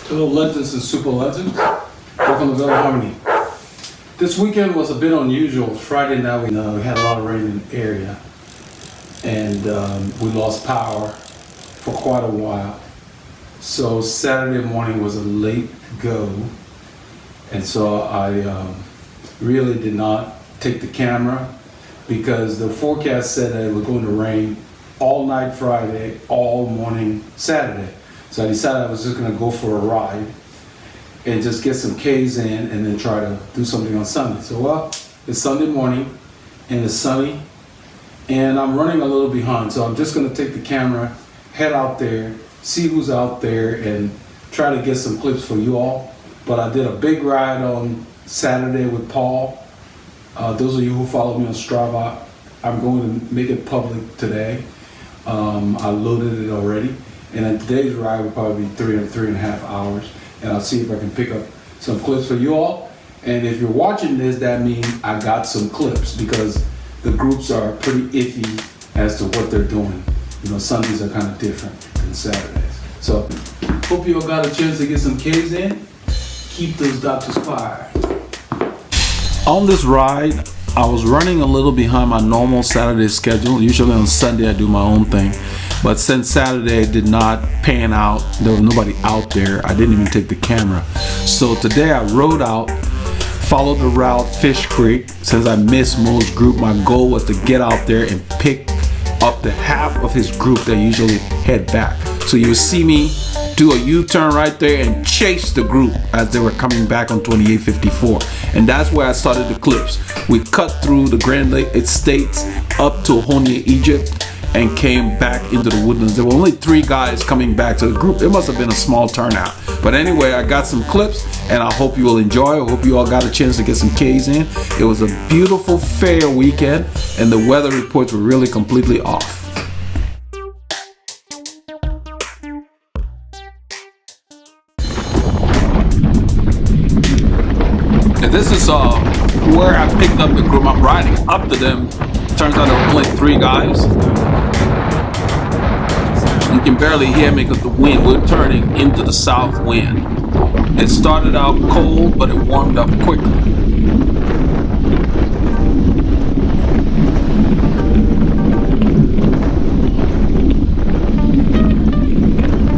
Hello legends and super legends. Welcome to Veloharmony. This weekend was a bit unusual. Friday night we had a lot of rain in the area and we lost power for quite a while. So Saturday morning was a late go, and so I really did not take the camera because the forecast said that it was going to rain all night Friday, all morning Saturday. So I decided I was just going to go for a ride and just get some K's in and then try to do something on Sunday. So well, it's Sunday morning and it's sunny and I'm running a little behind. So I'm just going to take the camera, head out there, see who's out there and try to get some clips for you all. But I did a big ride on Saturday with Paul. Those of you who follow me on Strava, I'm going to make it public today. I loaded it already. And then today's ride will probably be 3.5 hours. And I'll see if I can pick up some clips for you all. And if you're watching this, that means I got some clips because the groups are pretty iffy as to what they're doing. You know, Sundays are kind of different than Saturdays. So, hope you all got a chance to get some K's in. Keep those doctors fired. On this ride, I was running a little behind my normal Saturday schedule. Usually on Sunday I do my own thing. But since Saturday it did not pan out, there was nobody out there, I didn't even take the camera. So today I rode out, followed the route Fish Creek. Since I missed Mo's group, my goal was to get out there and pick up the half of his group that usually head back. So you would see me do a U-turn right there and chase the group as they were coming back on 2854. And that's where I started the clips. We cut through the Grand Lake Estates up to Honia, Egypt, and came back into the woodlands. There were only 3 guys coming back to the group. It must have been a small turnout. But anyway, I got some clips and I hope you will enjoy. I hope you all got a chance to get some K's in. It was a beautiful, fair weekend and the weather reports were really completely off. And this is where I picked up the group. I'm riding up to them. Turns out there were only 3 guys. You can barely hear me because the wind, we're turning into the south wind. It started out cold, but it warmed up quickly.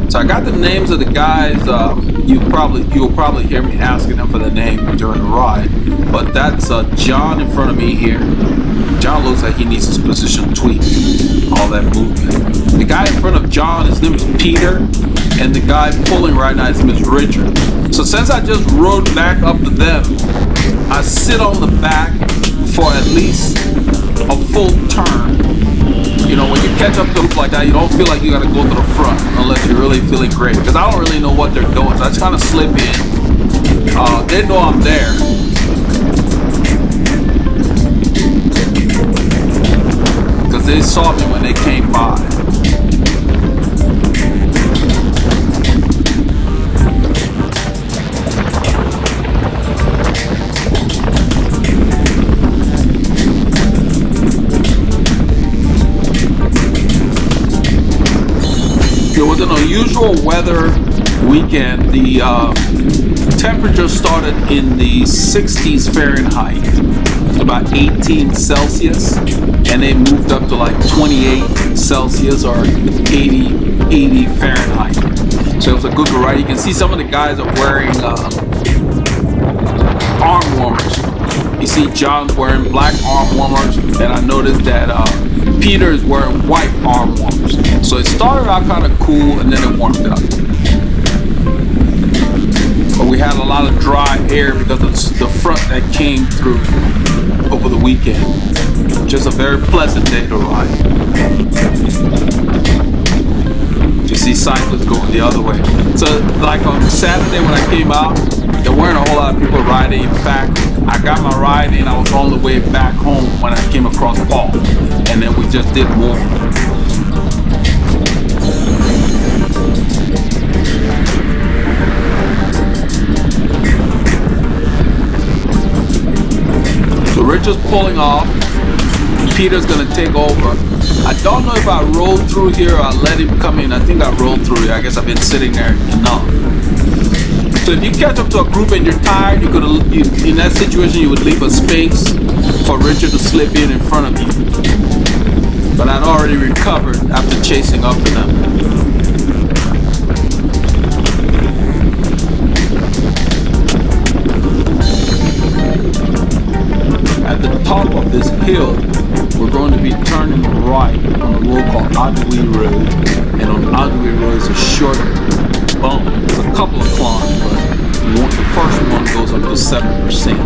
So I got the names of the guys. You'll probably hear me asking them for the name during the ride. But that's John in front of me here. John looks like he needs his position tweaked. All that movement. The guy in front of John, his name is Peter, and the guy pulling right now, his name is Richard. So since I just rode back up to them, I sit on the back for at least a full turn. You know, when you catch up to them like that, you don't feel like you gotta go to the front unless you're really feeling great. Because I don't really know what they're doing, so I just kind of slip in. They know I'm there. Because they saw me when they came by. It was an unusual weather weekend. The temperature started in the 60s Fahrenheit, about 18 Celsius, and they moved up to like 28 Celsius or 80 Fahrenheit. So it was a good variety. You can see some of the guys are wearing arm warmers. You see John's wearing black arm warmers, and I noticed that Peter is wearing white arm warmers. So it started out kind of cool and then it warmed up. But we had a lot of dry air because of the front that came through over the weekend. Just a very pleasant day to ride. You see cyclists going the other way. So like on Saturday when I came out, there weren't a whole lot of people riding. In fact, I got my ride in, I was on the way back home when I came across Paul. And then we just did more. So Richard's pulling off. Peter's gonna take over. I don't know if I rolled through here or I let him come in. I think I rolled through here. I guess I've been sitting there enough. So if you catch up to a group and you're tired, in that situation you would leave a space for Richard to slip in front of you. But I'd already recovered after chasing up to them. At the top of this hill, we're going to be turning right on a road called Adui Road. And on Adui Road is a short bump. It's a couple of climbs, but the first one goes up to 7%.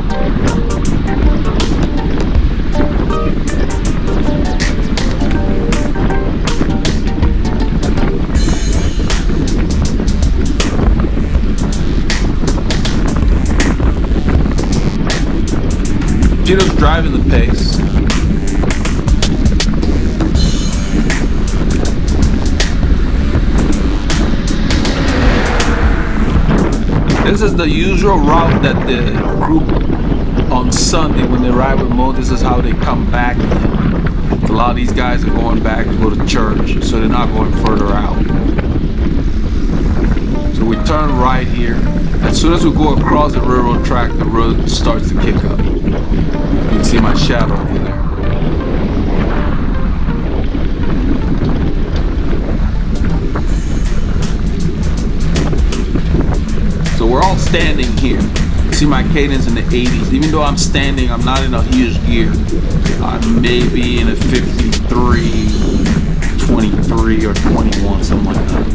Peter's driving the pace. This is the usual route that the group on Sunday when they ride with Mo, this is how they come back in. A lot of these guys are going back to go to church, so they're not going further out. So we turn right here. As soon as we go across the railroad track, the road starts to kick up. You can see my shadow over there. So we're all standing here. You see my cadence in the 80s. Even though I'm standing, I'm not in a huge gear. I may be in a 53, 23, or 21, something like that.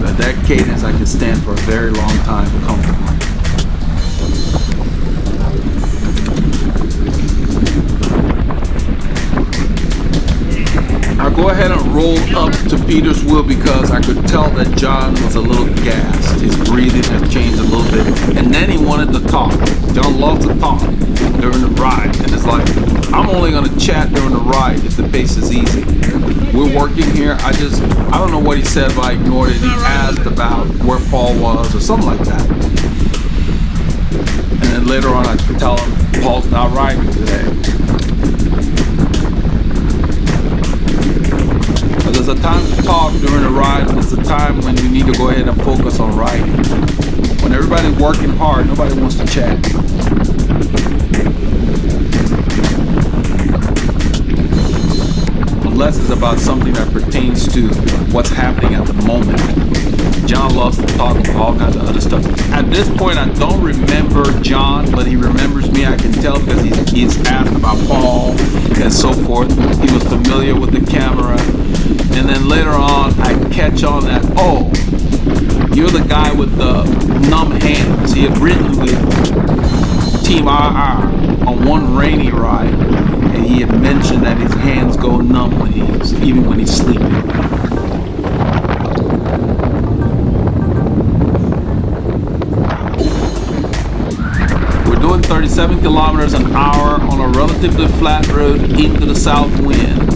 At that cadence, I can stand for a very long time comfortably. I'll go ahead and roll up to Peter's wheel because I could tell that John was a little gassed. His breathing had changed a little bit. And then he wanted to talk. John loves to talk during the ride. And it's like, I'm only going to chat during the ride if the pace is easy. We're working here. I don't know what he said, but I ignored it. He asked about where Paul was or something like that. And then later on I could tell him Paul's not riding today. But there's a time to talk during the ride, and there's a time when you need to go ahead and focus on riding. When everybody's working hard, nobody wants to chat. Unless it's about something that pertains to what's happening at the moment. John loves to talk about all kinds of other stuff. At this point, I don't remember John, but he remembers me. I can tell because he's asked about Paul and so forth. He was familiar with the camera. And then later on, I catch on that, oh, you're the guy with the numb hands. He had ridden with Team RR on one rainy ride, and he had mentioned that his hands go numb even when he's sleeping. We're doing 37 kilometers an hour on a relatively flat road into the south wind.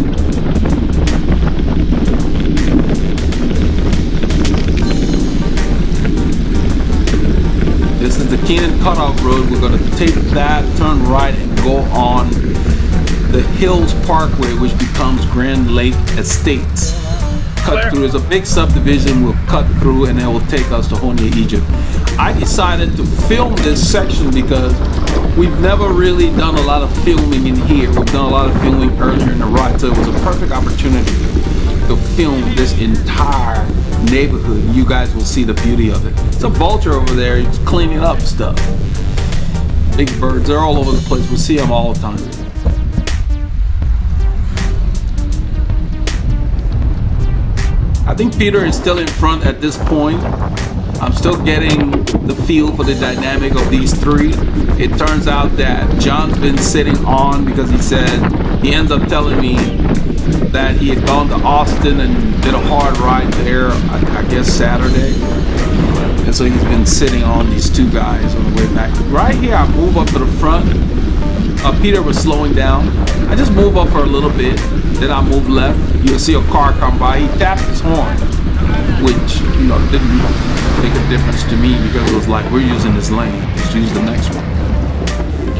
This is the Keenan Cutoff Road. We're going to take that, turn right, and go on the Hills Parkway, which becomes Grand Lake Estates. Cut through. There's a big subdivision we'll cut through, and it will take us to Honia, Egypt. I decided to film this section because we've never really done a lot of filming in here. We've done a lot of filming earlier in the ride, so it was a perfect opportunity to film this entire neighborhood. You guys will see the beauty of it. It's a vulture over there. He's cleaning up stuff. Big birds. They're all over the place. We see them all the time. I think Peter is still in front at this point. I'm still getting the feel for the dynamic of these three. It turns out that John's been sitting on because he said, he ends up telling me that he had gone to Austin and did a hard ride there, I guess Saturday. And so he's been sitting on these two guys on the way back. Right here, I move up to the front. Peter was slowing down. I just move up for a little bit, then I move left. You'll see a car come by. He tapped his horn, which, didn't make a difference to me because it was like, we're using this lane, just use the next one.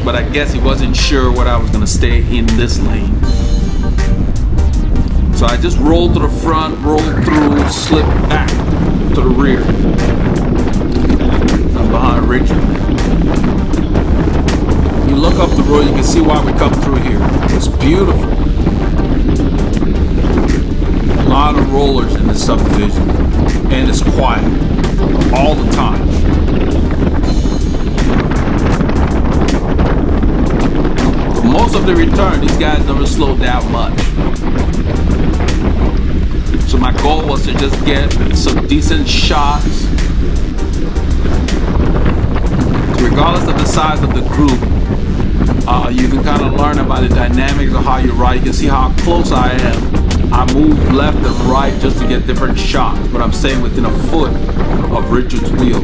But I guess he wasn't sure whether I was gonna stay in this lane. So I just roll to the front, roll through, slip back to the rear. I'm behind Richard. You look up the road, you can see why we come through here. It's beautiful. A lot of rollers in this subdivision, and it's quiet all the time. Most of the return, these guys never slow down much. So my goal was to just get some decent shots. Regardless of the size of the group, you can kind of learn about the dynamics of how you ride. You can see how close I am. I move left and right just to get different shots, but I'm staying within a foot of Richard's wheel.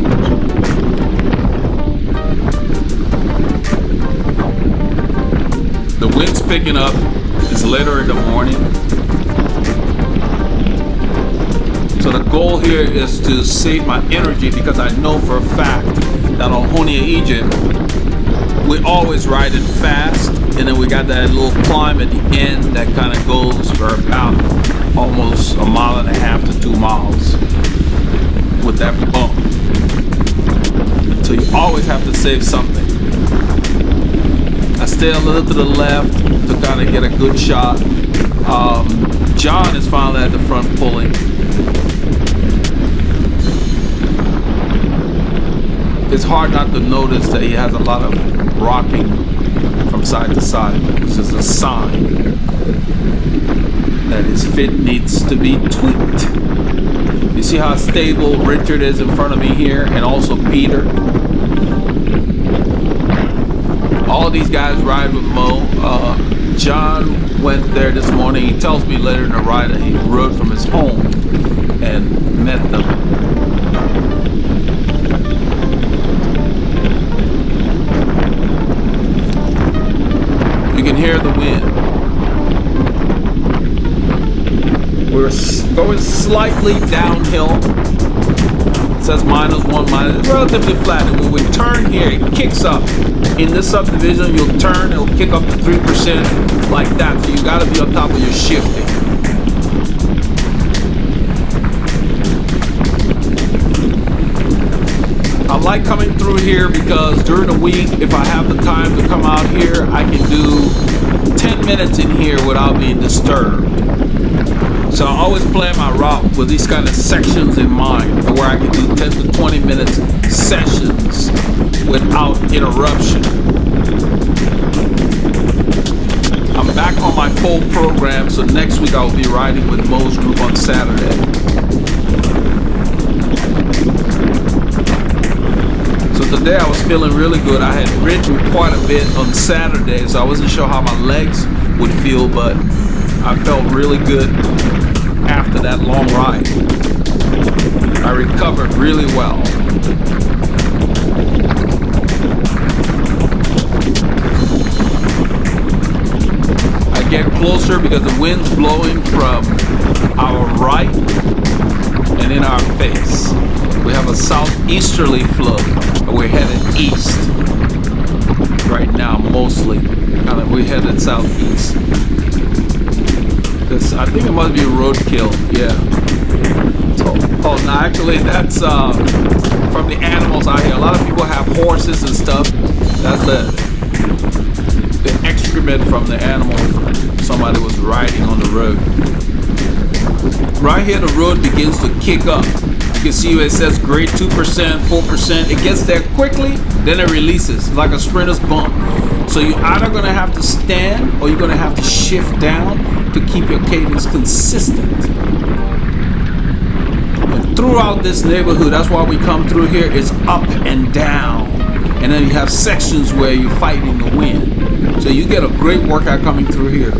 The wind's picking up. It's later in the morning. So the goal here is to save my energy, because I know for a fact that on Honia Egypt, we always ride it fast, and then we got that little climb at the end that kind of goes for about almost 1.5 miles to 2 miles with that bump. So you always have to save something. I stay a little to the left to kind of get a good shot. John is finally at the front pulling. It's hard not to notice that he has a lot of rocking from side to side, which is a sign that his fit needs to be tweaked. You see how stable Richard is in front of me here, and also Peter. All these guys ride with Mo. John went there this morning. He tells me later in the ride that he rode from his home and met them. You can hear the wind. We're going slightly downhill. It says -1, it's relatively flat. And when we turn here, it kicks up. In this subdivision, you'll turn, it'll kick up to 3% like that. So you gotta be on top of your shifting. I like coming through here because during the week, if I have the time to come out here, I can do 10 minutes in here without being disturbed. So I always plan my route with these kind of sections in mind, where I can do 10 to 20 minutes sessions without interruption. I'm back on my full program, so next week I will be riding with Mo's group on Saturday. So today I was feeling really good. I had ridden quite a bit on Saturday, so I wasn't sure how my legs would feel, but I felt really good after that long ride. I recovered really well. I get closer because the wind's blowing from our right and in our face. We have a southeasterly flow, and we're headed east right now, mostly. We're headed southeast. I think it must be roadkill, yeah. Oh, no, actually, that's from the animals out here. A lot of people have horses and stuff. That's the excrement from the animals somebody was riding on the road. Right here, the road begins to kick up. You can see where it says grade 2%, 4%. It gets there quickly, then it releases like a sprinter's bump. So you're either going to have to stand or you're going to have to shift down to keep your cadence consistent. And throughout this neighborhood, that's why we come through here, it's up and down. And then you have sections where you're fighting the wind. So you get a great workout coming through here.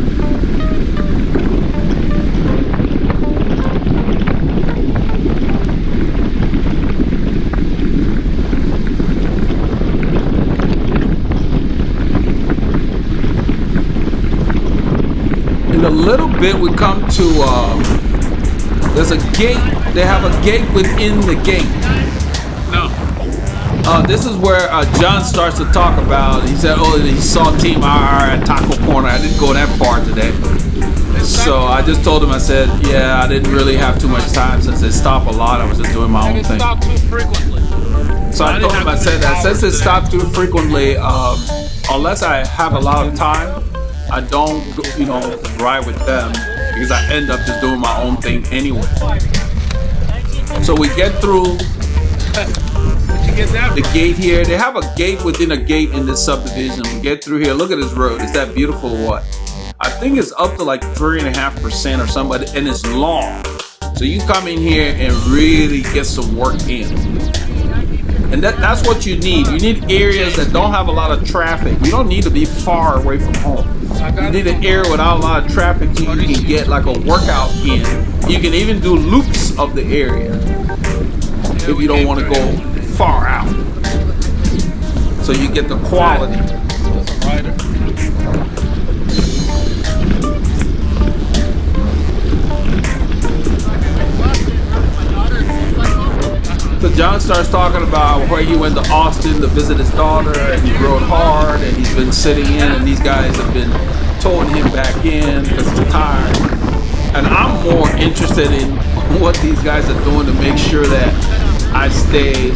In a little bit, we come to, there's a gate. They have a gate within the gate. No. This is where John starts to talk about, he said, oh, he saw Team RR at Taco Corner. I didn't go that far today. So I just told him, I said, yeah, I didn't really have too much time since they stop a lot. I was just doing my own thing. Stop too frequently. So I told him, I said that since it stopped too frequently, unless I have a lot of time, I don't, ride with them because I end up just doing my own thing anyway. So we get through the gate here. They have a gate within a gate in this subdivision. We get through here. Look at this road. Is that beautiful or what? I think it's up to like 3.5% or something, and it's long. So you come in here and really get some work in. And that's what you need. You need areas that don't have a lot of traffic. You don't need to be far away from home. You need an area without a lot of traffic so you can get like a workout in. You can even do loops of the area if you don't want to go far out. So you get the quality. So John starts talking about where he went to Austin to visit his daughter, and he rode hard, and he's been sitting in, and these guys have been towing him back in because he's tired. And I'm more interested in what these guys are doing to make sure that I stay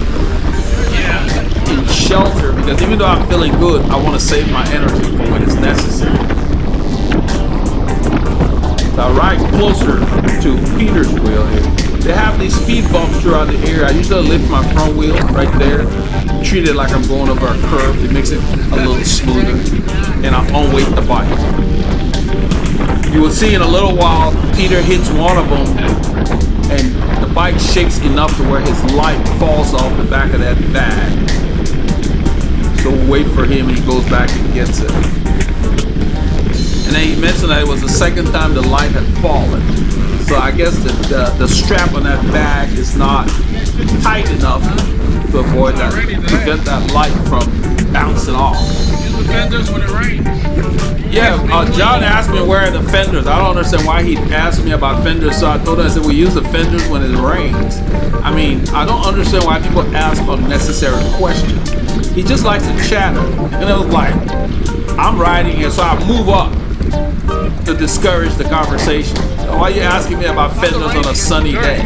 in shelter, because even though I'm feeling good, I want to save my energy for when it's necessary. So I ride closer to Peter's wheel here. They have these speed bumps throughout the area. I usually lift my front wheel right there, treat it like I'm going over a curve. It makes it a little smoother, and I unweight the bike. You will see in a little while, Peter hits one of them, and the bike shakes enough to where his light falls off the back of that bag. So we'll wait for him, and he goes back and gets it. And then he mentioned that it was the second time the light had fallen. So I guess the strap on that bag is not tight enough to avoid that, prevent that light from bouncing off. Use the fenders when it rains. Yeah, John asked me where are the fenders. I don't understand why he asked me about fenders. So I told him, I said, we use the fenders when it rains. I mean, I don't understand why people ask unnecessary questions. He just likes to chatter. And it was like, I'm riding here, so I move up to discourage the conversation. So why are you asking me about fenders on a sunny day?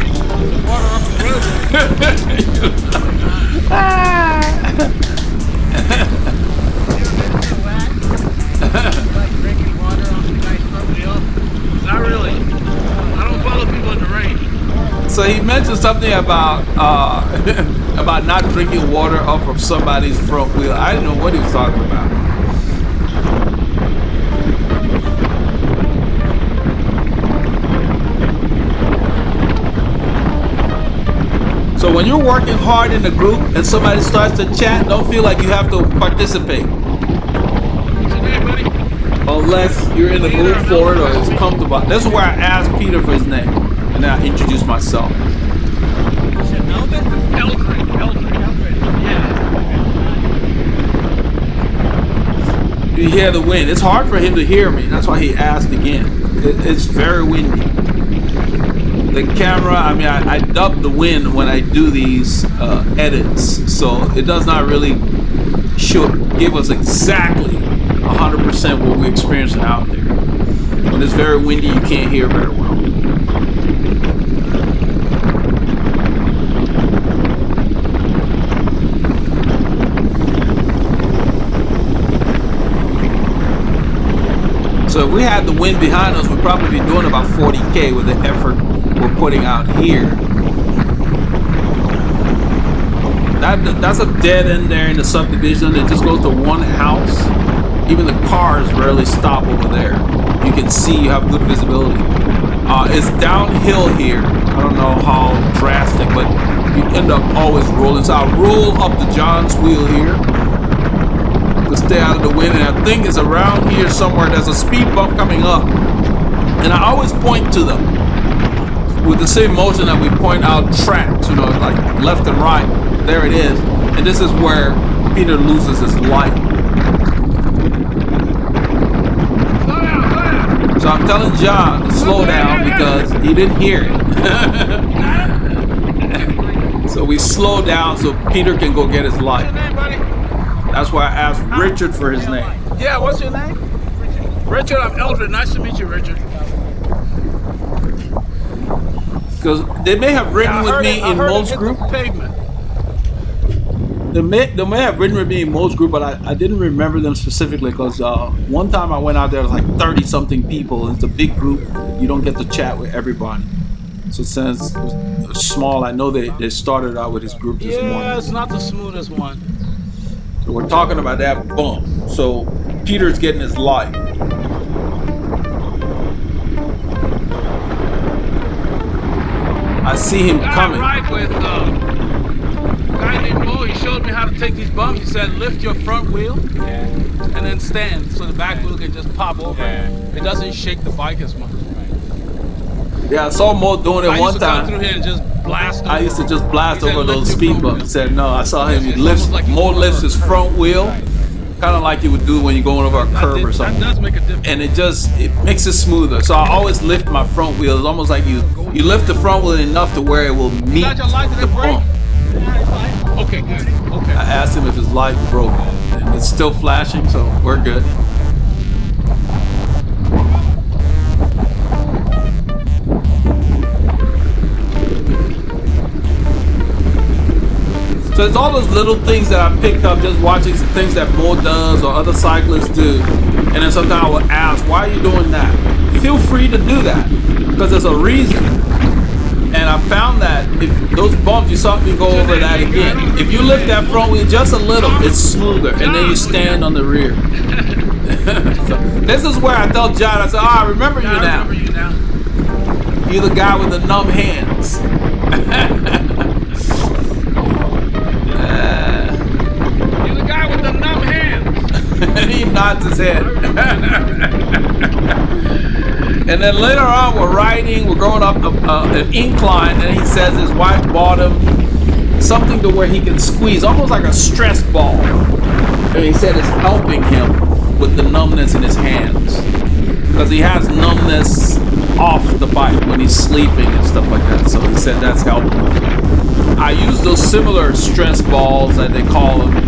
Not really. I don't follow people in the rain. So he mentioned something about about not drinking water off of somebody's front wheel. I didn't know what he was talking about. So when you're working hard in a group and somebody starts to chat, don't feel like you have to participate. What's your name, buddy? Unless you're in the mood for it or it's comfortable. This is where I asked Peter for his name. And then I introduced myself. What's your Melvin? Eldred. Yeah. You hear the wind. It's hard for him to hear me. That's why he asked again. It's very windy. The camera, I mean, I dub the wind when I do these edits, so it does not really give us exactly 100% what we're experiencing out there. When it's very windy, you can't hear very well. So if we had the wind behind us, we'd probably be doing about 40K with the effort we're putting out here. That's a dead end there in the subdivision. It just goes to one house. Even the cars rarely stop over there. You can see, you have good visibility. It's downhill here. I don't know how drastic, but you end up always rolling. So I'll roll up the John's wheel here to stay out of the wind. And I think it's around here somewhere. There's a speed bump coming up. And I always point to them with the same motion that we point out tracks, like left and right. There it is. And this is where Peter loses his light. Slow down. So I'm telling John to slow down because he didn't hear it. So we slow down so Peter can go get his light. What's your name, buddy? That's why I asked Richard for his name. Yeah, what's your name? Richard, I'm Eldred. Nice to meet you, Richard. because they may have ridden with me in most group. Pavement. They may have ridden with me in most group, but I didn't remember them specifically because one time I went out there, was like 30 something people. It's a big group. You don't get to chat with everybody. So since it's small, I know they started out with this group this morning. Yeah, it's not the smoothest one. So we're talking about that bump. So Peter's getting his light. I see him coming. I ride with a guy named Mo. He showed me how to take these bumps. He said, lift your front wheel and then stand so the back wheel can just pop over. It doesn't shake the bike as much. Yeah, I saw Mo doing it one time. Come through here and just blast over. I used to just blast He said, over lift those your speed front bumps. wheel. He said, no, I saw him. It's Mo almost like lifts his front wheel, kind of like you would do when you're going over a curb or something. That does make a difference. And it makes it smoother. So I always lift my front wheel. It's almost like you lift the front wheel enough to where it will meet the bump. Okay, good. Okay. I asked him if his light broke, and it's still flashing, so we're good. So it's all those little things that I picked up just watching some things that Mo does or other cyclists do. And then sometimes I will ask, why are you doing that? Feel free to do that because there's a reason. And I found that if those bumps, you saw me go over that again. If you lift that front wheel just a little, it's smoother. And then you stand on the rear. So this is where I tell John, I said, I remember you now. I remember you now. You're the guy with the numb hands. You're the guy with the numb hands. He nods his head. And then later on, we're riding, we're going up an incline, and he says his wife bought him something to where he can squeeze, almost like a stress ball. And he said it's helping him with the numbness in his hands. Because he has numbness off the bike when he's sleeping and stuff like that. So he said that's helping him. I use those similar stress balls that they call them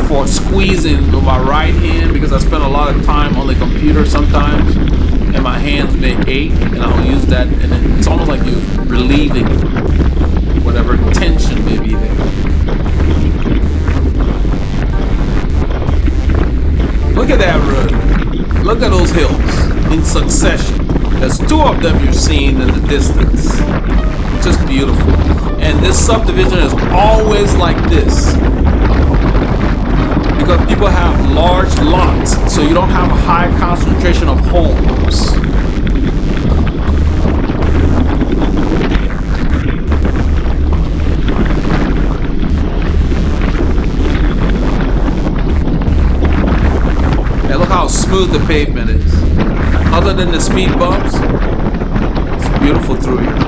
for squeezing with my right hand because I spend a lot of time on the computer sometimes and my hands may ache and I'll use that and it's almost like you're relieving whatever tension may be there. Look at that road. Look at those hills in succession. There's two of them you're seeing in the distance. Just beautiful. And this subdivision is always like this because people have large lots, so you don't have a high concentration of homes. And look how smooth the pavement is. Other than the speed bumps, it's beautiful through here.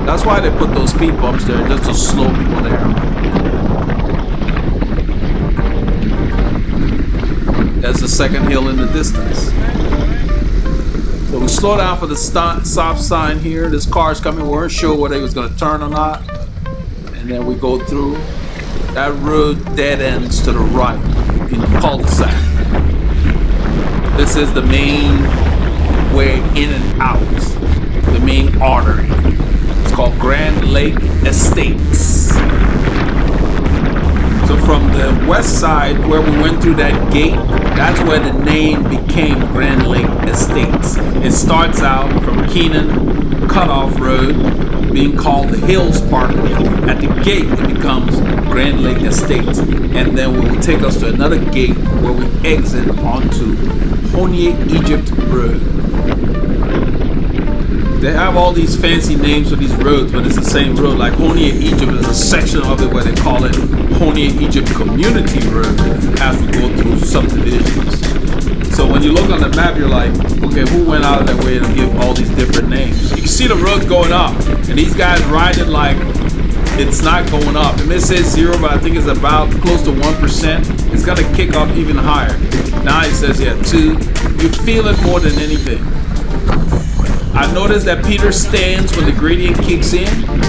That's why they put those speed bumps there, just to slow people down. That's the second hill in the distance. So we slow down for the stop sign here. This car's coming. We weren't sure whether he was going to turn or not. And then we go through. That road dead ends to the right in the cul-de-sac. This is the main way in and out. The main artery. It's called Grand Lake Estates. So from the west side where we went through that gate, that's where the name became Grand Lake Estates. It starts out from Keenan Cutoff Road being called the Hills Parkway. At the gate it becomes Grand Lake Estates. And then it will take us to another gate where we exit onto Honia Egypt Road. They have all these fancy names for these roads, but it's the same road. Like Honia Egypt is a section of it where they call it Honia Egypt Community Road as we go through subdivisions. So when you look on the map, you're like, okay, who went out of their way to give all these different names? You can see the roads going up, and these guys riding like it's not going up. It may say 0, but I think it's about close to 1%. It's gonna kick up even higher. Now it says, yeah, 2. You feel it more than anything. I noticed that Peter stands when the gradient kicks in.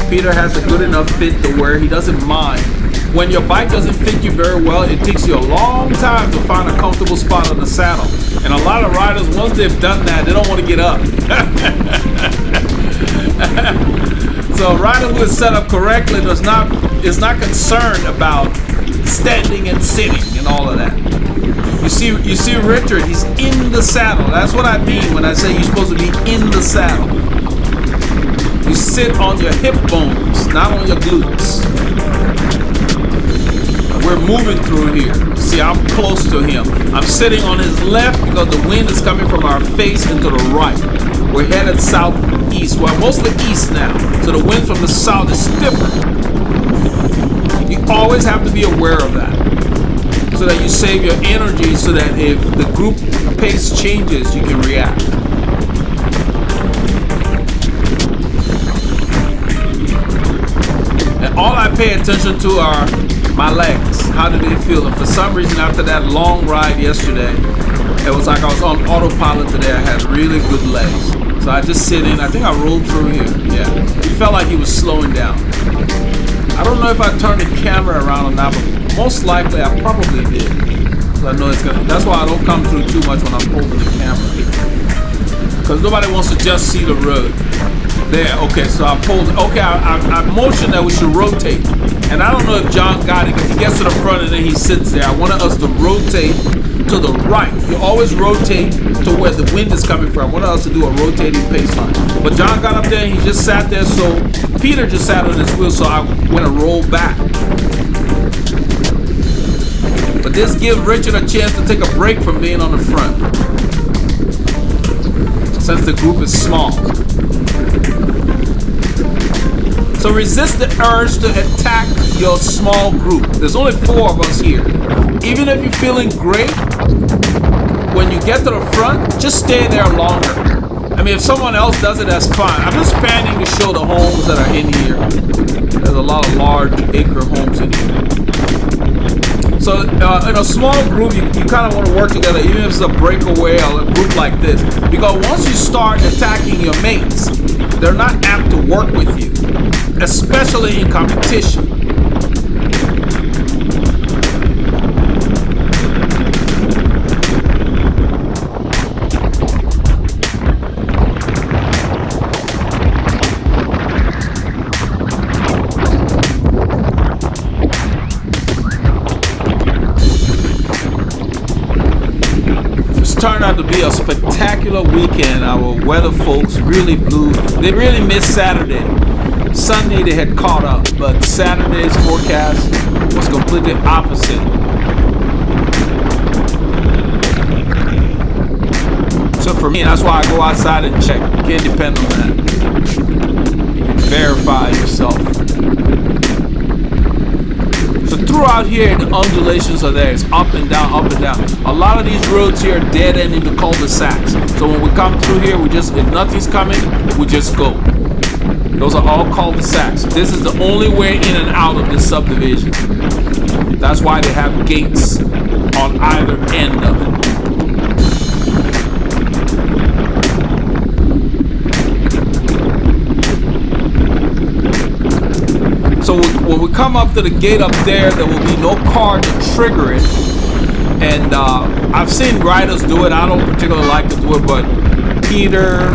Peter has a good enough fit to where he doesn't mind. When your bike doesn't fit you very well, it takes you a long time to find a comfortable spot on the saddle. And a lot of riders, once they've done that, they don't want to get up. So a rider who is set up correctly is not concerned about standing and sitting and all of that. You see Richard, he's in the saddle. That's what I mean when I say you're supposed to be in the saddle. You sit on your hip bones, not on your glutes. We're moving through here. See, I'm close to him. I'm sitting on his left because the wind is coming from our face into the right. We're headed southeast. Well, mostly east now. So the wind from the south is stiffer. You always have to be aware of that, so that you save your energy, so that if the group pace changes, you can react. And all I pay attention to are my legs. How do they feel? And for some reason, after that long ride yesterday, it was like I was on autopilot today. I had really good legs. So I just sit in. I think I rolled through here. Yeah. It felt like he was slowing down. I don't know if I turned the camera around or not, but most likely I probably did. So I know it's gonna. That's why I don't come through too much when I'm holding the camera. Because nobody wants to just see the road. There, okay, so I pulled, okay, I motioned that we should rotate. And I don't know if John got it, because he gets to the front and then he sits there. I wanted us to rotate to the right. You always rotate to where the wind is coming from. I wanted us to do a rotating pace line. But John got up there and he just sat there, so Peter just sat on his wheel, so I went to roll back. But this gives Richard a chance to take a break from being on the front, since the group is small. So resist the urge to attack your small group. There's only 4 of us here. Even if you're feeling great, when you get to the front, just stay there longer. I mean, if someone else does it, that's fine. I'm just panning to show the homes that are in here. There's a lot of large acre homes in here. So in a small group, you kind of want to work together, even if it's a breakaway or a group like this. Because once you start attacking your mates, they're not apt to work with you, especially in competition. Turned out to be a spectacular weekend. Our weather folks really blew. They really missed Saturday. Sunday they had caught up, but Saturday's forecast was completely opposite. So for me, that's why I go outside and check. You can't depend on that. You can verify yourself. So throughout here, the undulations are there. It's up and down, up and down. A lot of these roads here are dead end into cul-de-sacs. So when we come through here, if nothing's coming, we just go. Those are all cul-de-sacs. This is the only way in and out of this subdivision. That's why they have gates on either end of it. So when we come up to the gate up there will be no car to trigger it. And I've seen riders do it. I don't particularly like to do it, but Peter,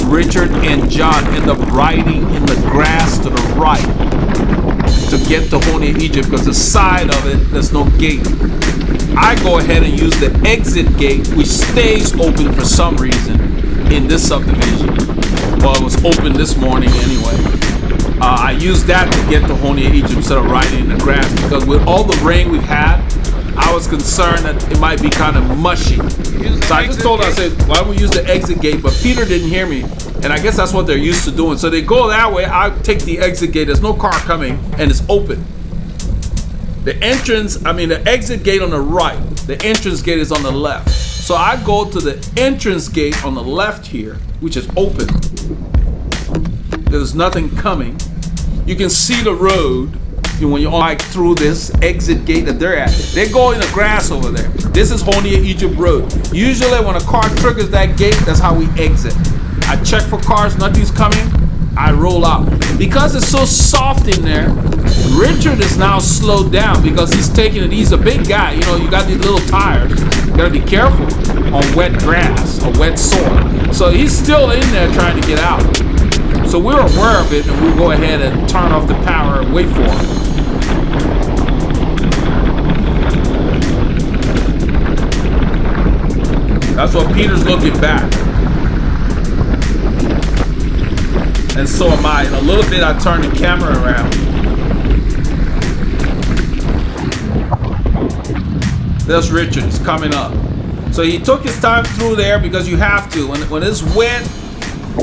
Richard, and John end up riding in the grass to the right to get to Honia, Egypt, because the side of it, there's no gate. I go ahead and use the exit gate, which stays open for some reason in this subdivision. Well, it was open this morning anyway. I used that to get to Honia, Egypt instead of riding in the grass, because with all the rain we've had, I was concerned that it might be kind of mushy. So I just told her, I said, why don't we use the exit gate? But Peter didn't hear me, and I guess that's what they're used to doing. So they go that way, I take the exit gate, there's no car coming, and it's open. The exit gate on the right, the entrance gate is on the left. So I go to the entrance gate on the left here, which is open. There's nothing coming. You can see the road when you're like through this exit gate that they're at. They go in the grass over there. This is Honia, Egypt Road. Usually when a car triggers that gate, that's how we exit. I check for cars, nothing's coming, I roll out. Because it's so soft in there, Richard is now slowed down because he's taking it. He's a big guy, you got these little tires. You gotta be careful on wet grass or wet soil. So he's still in there trying to get out. So we're aware of it, and we'll go ahead and turn off the power and wait for him. That's what Peter's looking back. And so am I. In a little bit, I turn the camera around. There's Richard, he's coming up. So he took his time through there because you have to. When it's wet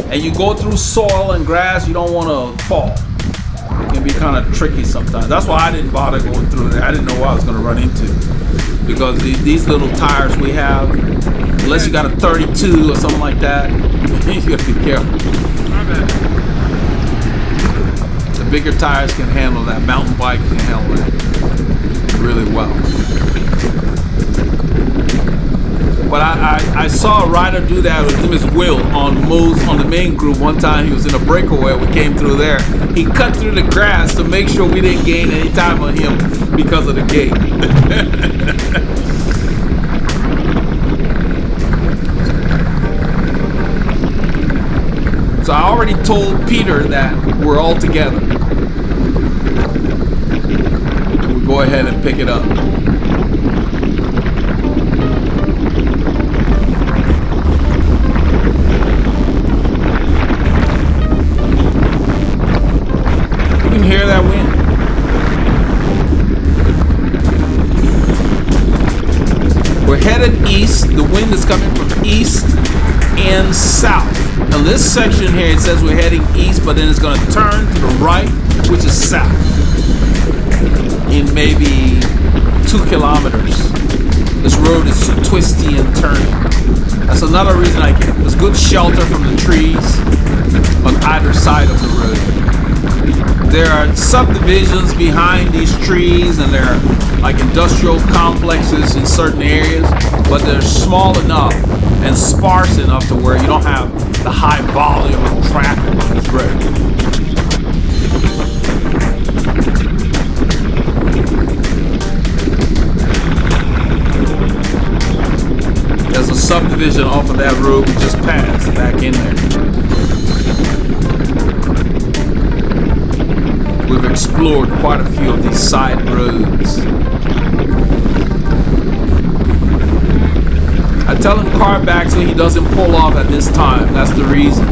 and you go through soil and grass, you don't want to fall. It can be kind of tricky sometimes. That's why I didn't bother going through there. I didn't know what I was going to run into. Because these little tires we have, unless you got a 32 or something like that, you got to be careful. The bigger tires can handle that. Mountain bike can handle that really well. But I saw a rider do that with his Will on the main group one time. He was in a breakaway. We came through there. He cut through the grass to make sure we didn't gain any time on him because of the gate. So I already told Peter that we're all together. And we'll go ahead and pick it up. Hear that wind? We're headed east. The wind is coming from east and south. On this section here, it says we're heading east, but then it's going to turn to the right, which is south, in maybe 2 kilometers. This road is so twisty and turny. That's another reason I came. There's good shelter from the trees on either side of the road. There are subdivisions behind these trees, and there are like industrial complexes in certain areas, but they're small enough and sparse enough to where you don't have the high volume of traffic on this road. There's a subdivision off of that road we just passed back in there. We've explored quite a few of these side roads. I tell him car back so he doesn't pull off at this time. That's the reason.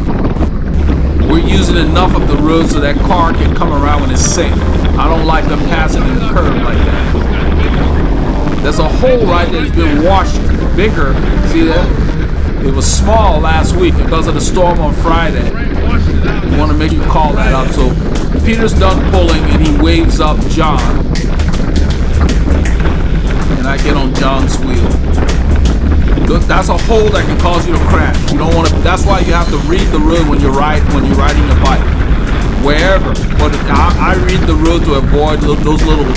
We're using enough of the road so that car can come around when it's safe. I don't like them passing in the curb like that. There's a hole right there that's been washed bigger. See that? It was small last week because of the storm on Friday. We want to make you call that out. So Peter's done pulling and he waves up John. And I get on John's wheel. Look, that's a hole that can cause you to crash. You don't want to. That's why you have to read the road when you're riding your bike, wherever. But I read the road to avoid those little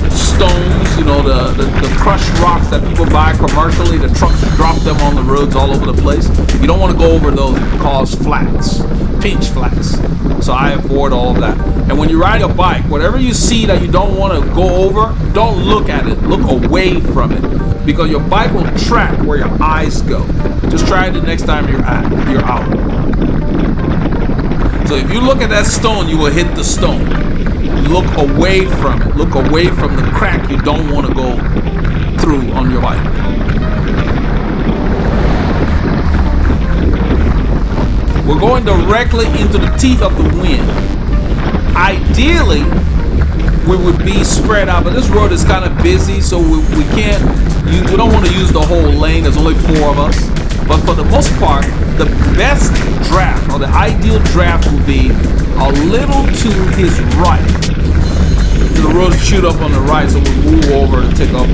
stones, you know, the crushed rocks that people buy commercially. The trucks drop them on the roads all over the place. You don't want to go over those. It cause flats, pinch flats. So I avoid all of that. And when you ride a bike, whatever you see that you don't want to go over, don't look at it. Look away from it. Because your bike will track where your eyes go. Just try it the next time you're out. So if you look at that stone, you will hit the stone. Look away from it. Look away from the crack you don't want to go through on your bike. We're going directly into the teeth of the wind. Ideally, we would be spread out, but this road is kind of busy, so we can't. We don't want to use the whole lane. There's only 4 of us. But for the most part, the best draft or the ideal draft would be a little to his right. The road shoot up on the right, so we move over to take up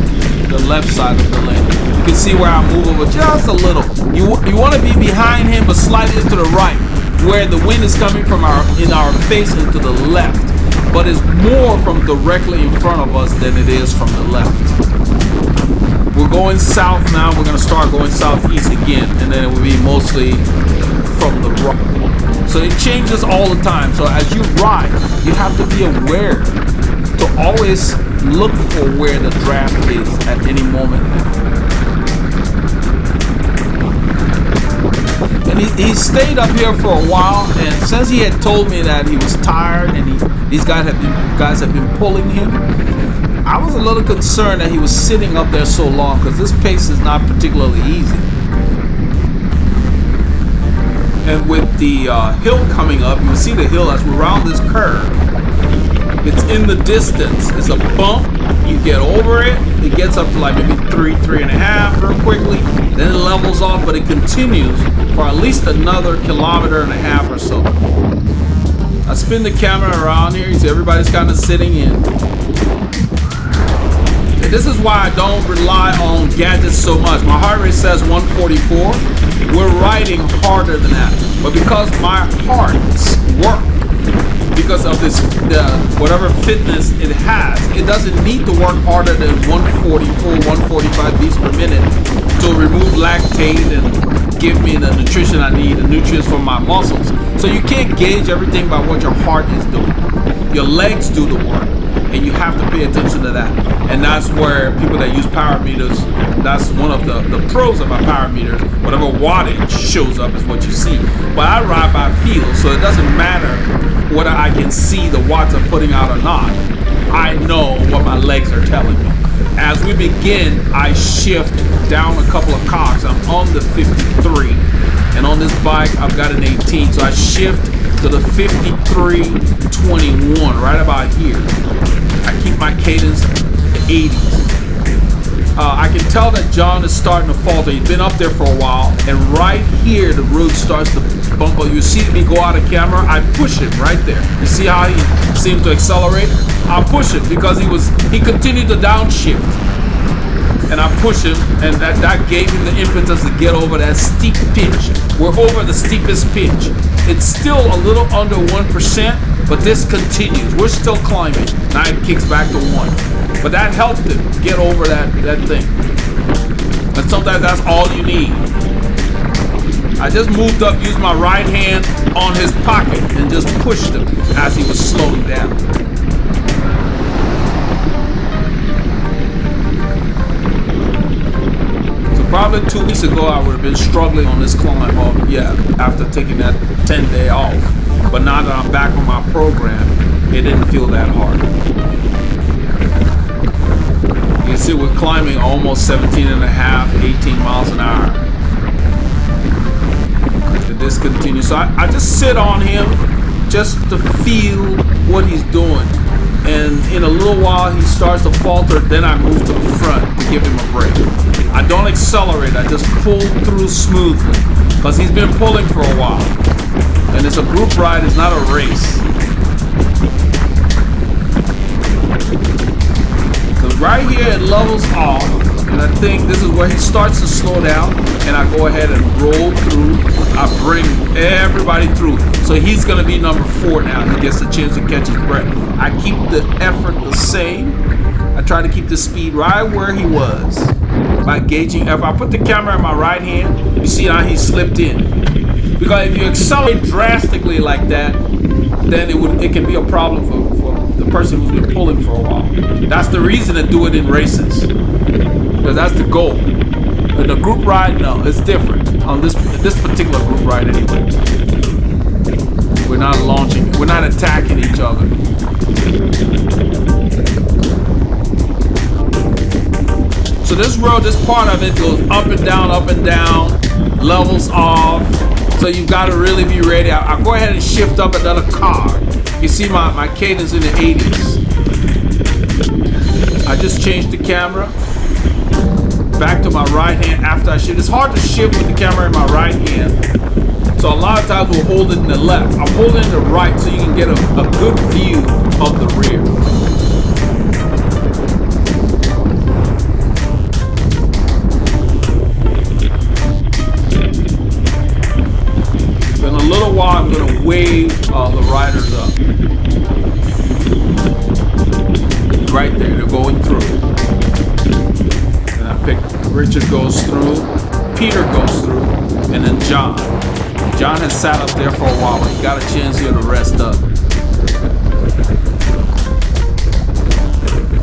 the left side of the lane. You can see where I move over just a little. You want to be behind him, but slightly to the right, where the wind is coming from in our face and to the left. But it's more from directly in front of us than it is from the left. We're going south now. We're going to start going southeast again, and then it will be mostly from the right. So it changes all the time. So as you ride, you have to be aware to always look for where the draft is at any moment. And he stayed up here for a while, and since he had told me that he was tired and these guys had been pulling him, I was a little concerned that he was sitting up there so long, because this pace is not particularly easy. And with the hill coming up, you see the hill as we're around this curve. It's in the distance. It's a bump. You get over it. It gets up to like maybe 3.5 real quickly. Then it levels off, but it continues for at least another 1.5 kilometers or so. I spin the camera around here. You see everybody's kind of sitting in. And this is why I don't rely on gadgets so much. My heart rate says 144. We're riding harder than that. But because my hearts work, because of this, whatever fitness it has, it doesn't need to work harder than 144, 145 beats per minute to remove lactate and give me the nutrition I need, the nutrients from my muscles. So you can't gauge everything by what your heart is doing. Your legs do the work, and you have to pay attention to that. And that's where people that use power meters, that's one of the pros of my power meters. Whatever wattage shows up is what you see. But I ride by feel, so it doesn't matter whether I can see the watts I'm putting out or not. I know what my legs are telling me. As we begin, I shift down a couple of cogs. I'm on the 53, and on this bike I've got an 18, so I shift to the 53.21, right about here. I keep my cadence 80s. I can tell that John is starting to falter. He's been up there for a while, and right here the road starts to bump up. You see me go out of camera, I push him right there. You see how he seemed to accelerate? I push him because he continued to downshift. And I push him, and that gave him the impetus to get over that steep pitch. We're over the steepest pitch. It's still a little under 1%, but this continues. We're still climbing. Now it kicks back to 1. But that helped him get over that thing. And sometimes that's all you need. I just moved up, used my right hand on his pocket, and just pushed him as he was slowing down. Probably 2 weeks ago, I would have been struggling on this climb after taking that 10-day off. But now that I'm back on my program, it didn't feel that hard. You can see we're climbing almost 17.5, 18 miles an hour. And this continues. So I just sit on him just to feel what he's doing. And in a little while, he starts to falter. Then I move to the front to give him a break. I don't accelerate, I just pull through smoothly, because he's been pulling for a while. And it's a group ride, it's not a race. Because right here it levels off, and I think this is where he starts to slow down, and I go ahead and roll through. I bring everybody through. So he's gonna be number 4 now. He gets a chance to catch his breath. I keep the effort the same. I try to keep the speed right where he was by gauging effort. I put the camera in my right hand. You see how he slipped in. Because if you accelerate drastically like that, then it can be a problem for the person who's been pulling for a while. That's the reason to do it in races, because that's the goal. But the group ride, no, it's different. On this particular group ride anyway. We're not launching, we're not attacking each other. So this road, this part of it goes up and down, levels off. So you've got to really be ready. I'll go ahead and shift up another cog. You see my cadence in the 80s. I just changed the camera back to my right hand after I shift. It's hard to shift with the camera in my right hand. So a lot of times we'll hold it in the left. I'm holding it in the right so you can get a good view of the rear. In a little while, I'm going to wave the riders up. Right there, they're going through. And I pick Richard goes through, Peter goes through, and then John. John has sat up there for a while. He got a chance here to rest up.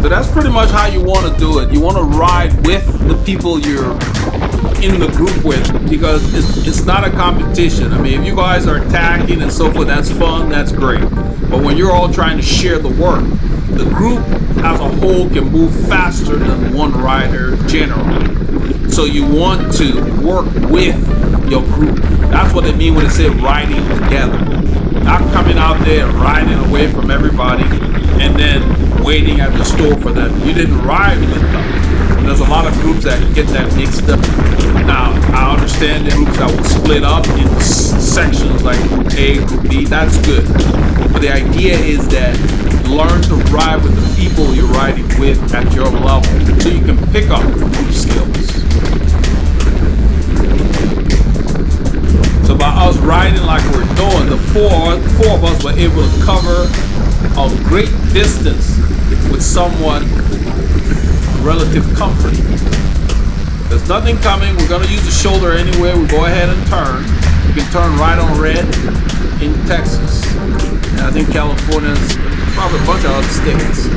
So that's pretty much how you want to do it. You want to ride with the people you're in the group with, because it's not a competition. I mean, if you guys are attacking and so forth, that's fun, that's great. But when you're all trying to share the work, the group as a whole can move faster than one rider generally. So you want to work with your group. That's what they mean when they say riding together. Not coming out there and riding away from everybody and then waiting at the store for them. You didn't ride with them. There's a lot of groups that get that mixed up. Now, I understand the groups that will split up into sections like group A, group B. That's good. But the idea is that learn to ride with the people you're riding with at your level so you can pick up group skills. So by us riding like we're doing, the four of us were able to cover a great distance with somewhat relative comfort. There's nothing coming. We're going to use the shoulder anyway. We go ahead and turn. You can turn right on red in Texas. And I think California's probably a bunch of other states.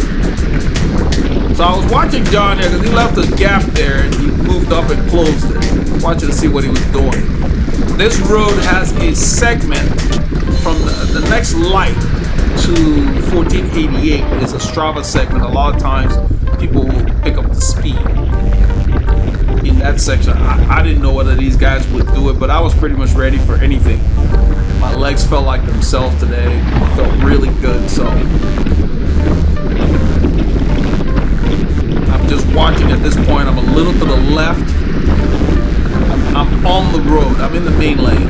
So I was watching John there because he left a gap there and he moved up and closed it. Watching to see what he was doing. This road has a segment from the next light to 1488 is a Strava segment. A lot of times people will pick up the speed in that section. I didn't know whether these guys would do it, but I was pretty much ready for anything. My legs felt like themselves today. Felt really good, so I'm just watching at this point. I'm a little to the left. I'm on the road. I'm in the main lane.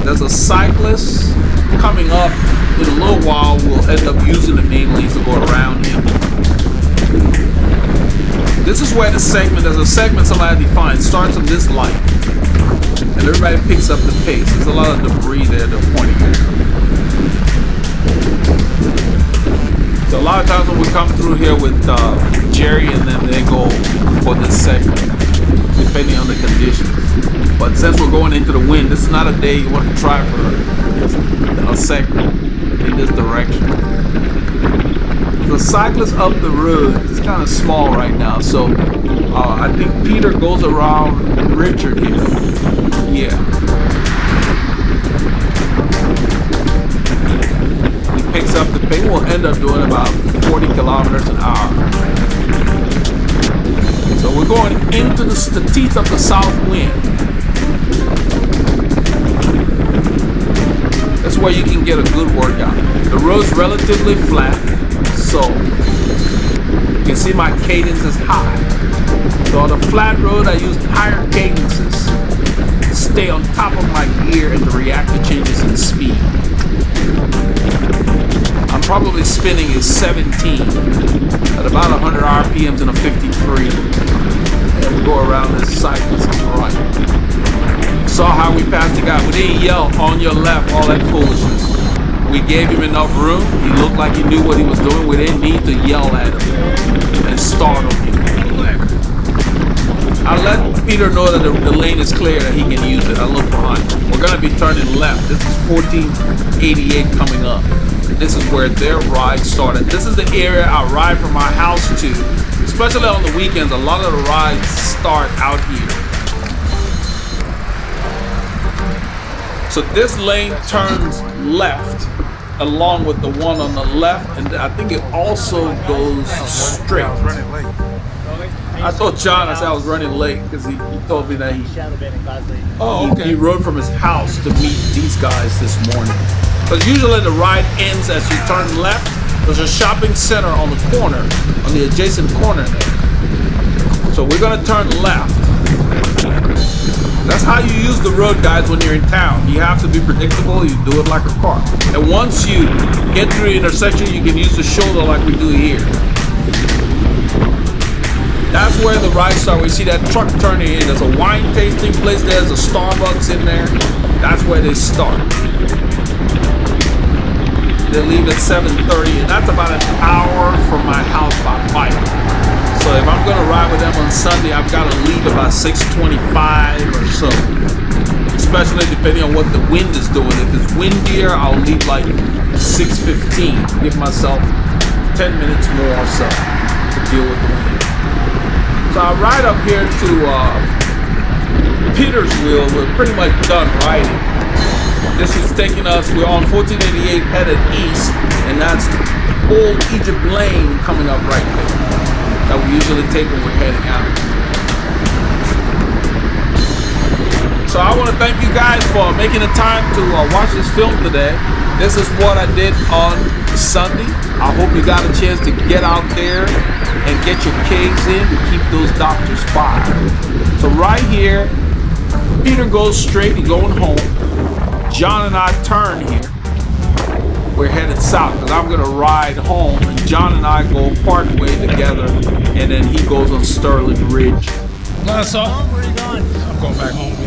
There's a cyclist coming up in a little while. We'll end up using the main lanes to go around him. This is where there's a segment somebody defined, starts on this light. And everybody picks up the pace. There's a lot of debris there they're pointing at. So a lot of times when we come through here with Jerry and then they go for this segment, depending on the conditions. But since we're going into the wind, this is not a day you want to try for a segment in this direction. The cyclist up the road is kind of small right now, so I think Peter goes around Richard here. Yeah. He picks up the pace. We'll end up doing about 40 kilometers an hour. So we're going into the teeth of the south wind. That's where you can get a good workout. The road's relatively flat, so you can see my cadence is high. So on a flat road, I use higher cadences to stay on top of my gear and to react to changes in speed. I'm probably spinning at 17 at about 100 RPMs in a 53. And we go around this cyclist on the right. Saw how we passed the guy. We didn't yell on your left, all that foolishness. We gave him enough room. He looked like he knew what he was doing. We didn't need to yell at him and startle him. I let Peter know that the lane is clear, that he can use it. I look behind. We're going to be turning left. This is 1488 coming up. This is where their ride started. This is the area I ride from my house to. Especially on the weekends, a lot of the rides start out here. So this lane turns left along with the one on the left, and I think it also goes straight. I told John, I said I was running late because he told me that he rode from his house to meet these guys this morning. Because usually the ride ends as you turn left. There's a shopping center on the corner, on the adjacent corner there. So we're gonna turn left. That's how you use the road, guys, when you're in town. You have to be predictable. You do it like a car. And once you get through the intersection, you can use the shoulder like we do here. That's where the ride starts. We see that truck turning in. There's a wine tasting place. There's a Starbucks in there. That's where they start. They leave at 7:30, and that's about an hour from my house by bike. So if I'm gonna ride with them on Sunday, I've got to leave about 6:25 or so. Especially depending on what the wind is doing. If it's windier, I'll leave like 6:15. Give myself 10 minutes more or so to deal with the wind. So I ride up here to Petersville. We're pretty much done riding. This is taking us, we're on 1488 headed east, and that's Old Egypt Lane coming up right there that we usually take when we're heading out. So I want to thank you guys for making the time to watch this film today. This is what I did on Sunday. I hope you got a chance to get out there and get your K's in to keep those doctors fired. So right here, Peter goes straight, he's going home. John and I turn here. We're headed south because I'm gonna ride home, and John and I go part way together, and then he goes on Sterling Ridge. Where are you going? I'm going back home.